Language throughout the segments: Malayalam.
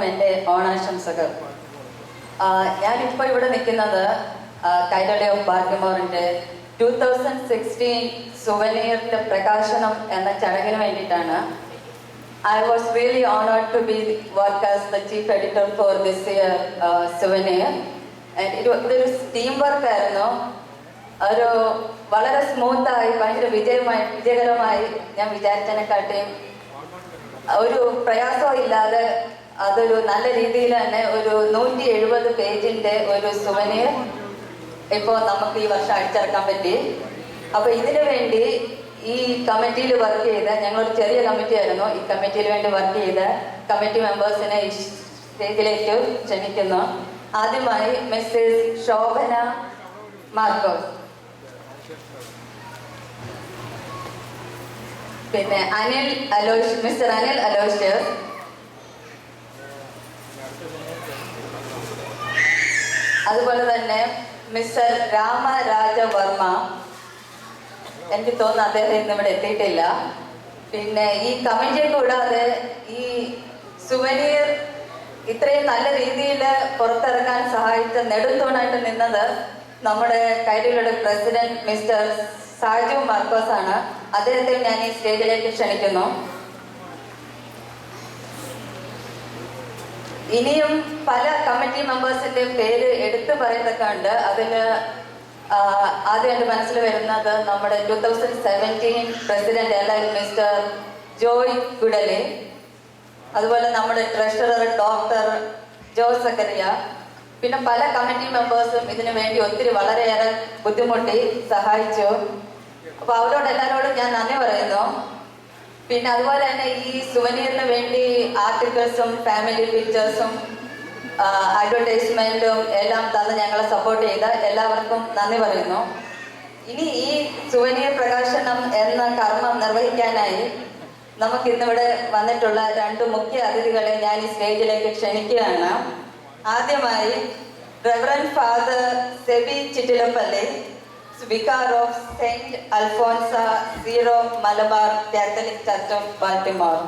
എൻ്റെ ഓണാശംസകൾ. ഞാനിപ്പോൾ ഇവിടെ നിൽക്കുന്നത് കൈരളി ഓഫ് ബാൽട്ടിമോറിൻ്റെ 2016 സുവനീറിൻ്റെ പ്രകാശനം എന്ന ചടങ്ങിന് വേണ്ടിയിട്ടാണ്. I was really honored to be work as the chief editor for this year souvenir. And ഇതൊരു ടീം വർക്ക് ആയിരുന്നു. ഒരു വളരെ സ്മൂത്തായി ഭയങ്കര വിജയകരമായി ഞാൻ വിചാരിച്ചതിനെക്കാട്ടിയും ഒരു പ്രയാസവും ഇല്ലാതെ അതൊരു നല്ല രീതിയിൽ തന്നെ ഒരു 170 പേജിൻ്റെ ഒരു സുവനീർ ഇപ്പോൾ നമുക്ക് ഈ വർഷം അടിച്ചിറക്കാൻ പറ്റി. അപ്പോൾ ഇതിനു വേണ്ടി ഈ കമ്മിറ്റിയിൽ വർക്ക് ചെയ്ത ഞങ്ങളൊരു ചെറിയ കമ്മിറ്റി ആയിരുന്നു. ഈ കമ്മിറ്റിയിൽ വേണ്ടി വർക്ക് ചെയ്ത കമ്മിറ്റി മെമ്പേഴ്സിനെ ഈ സ്റ്റേജിലേക്ക് ക്ഷണിക്കുന്നു. ആദ്യമായി മിസ്സസ് ശോഭന മാർക്കോസ്, പിന്നെ മിസ്റ്റർ അനിൽ അലോഷ്യസ്, അതുപോലെ തന്നെ മിസ്റ്റർ രാമരാജവർമ്മ. എനിക്ക് തോന്നുന്നു അദ്ദേഹം ഇന്നിവിടെ എത്തിയിട്ടില്ല. പിന്നെ ഈ കമ്മിറ്റിയെ കൂടാതെ ഈ സുവനീർ ഇത്രയും നല്ല രീതിയിൽ പുറത്തിറക്കാൻ സഹായിച്ച നെടുന്തൂണായിട്ട് നിന്നത് നമ്മുടെ കൈരളിയുടെ പ്രസിഡന്റ് മിസ്റ്റർ സാജു മാർക്കോസ് ആണ്. അദ്ദേഹത്തെ ഞാൻ ഈ സ്റ്റേജിലേക്ക് ക്ഷണിക്കുന്നു. ഇനിയും പല കമ്മിറ്റി മെമ്പേഴ്സിന്റെ പേര് എടുത്തു പറയുന്നതൊക്കെ ഉണ്ട്. അതിൽ ആദ്യം എൻ്റെ മനസ്സിൽ വരുന്നത് നമ്മുടെ 2017 പ്രസിഡന്റ് എലക്ട് മിസ്റ്റർ ജോയ് ഗുഡലെ, അതുപോലെ നമ്മുടെ ട്രഷറർ ഡോക്ടർ ജോ സക്കറിയ, പിന്നെ പല കമ്മിറ്റി മെമ്പേഴ്സും ഇതിനു വേണ്ടി ഒത്തിരി വളരെയേറെ ബുദ്ധിമുട്ടി സഹായിച്ചു. അപ്പോൾ അവരോട് എല്ലാവരോടും ഞാൻ നന്ദി പറയുന്നു. പിന്നെ അതുപോലെ തന്നെ ഈ സുവനീറിന് വേണ്ടി ആർട്ടിക്കിൾസും ഫാമിലി പിക്ചേഴ്സും അഡ്വർടൈസ്മെന്റും എല്ലാം തന്ന് ഞങ്ങളെ സപ്പോർട്ട് ചെയ്ത എല്ലാവർക്കും നന്ദി പറയുന്നു. ഇനി ഈ സുവനീർ പ്രകാശനം എന്ന കർമ്മം നിർവഹിക്കാനായി നമുക്ക് ഇന്നിവിടെ വന്നിട്ടുള്ള 2 മുഖ്യ അതിഥികളെ ഞാൻ ഈ സ്റ്റേജിലേക്ക് ക്ഷണിക്കുകയാണ്. ആദ്യമായി reverend father Sebi Chittilappally, Vicar of Saint Alphonsa Zero Malabar Catholic Church of Baltimore.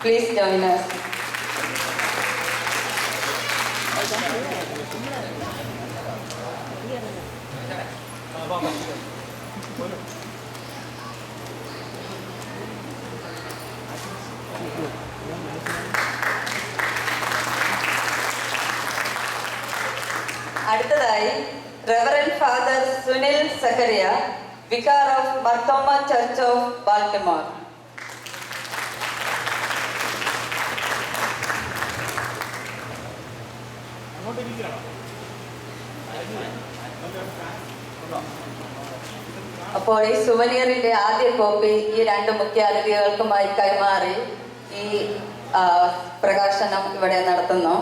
Please join us. അടുത്തതായി Reverend Father Sunil Sakaria, Vicar of Marthoma Church of Baltimore. അപ്പോൾ ഈ സുവനീറിന്റെ ആദ്യ കോപ്പി ഈ 2 മുഖ്യ അതിഥികൾക്കുമായി കൈമാറി ഈ പ്രകാശനം ഇവിടെ നടത്തുന്നു.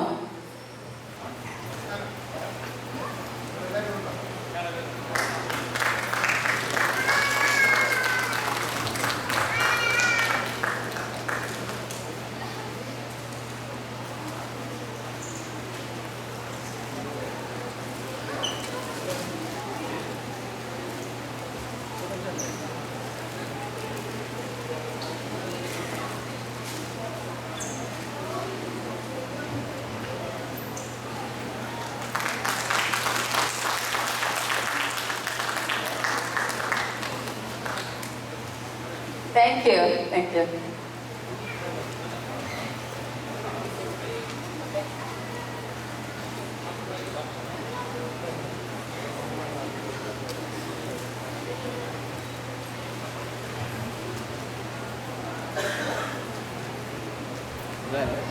Thank you. Thank you. Then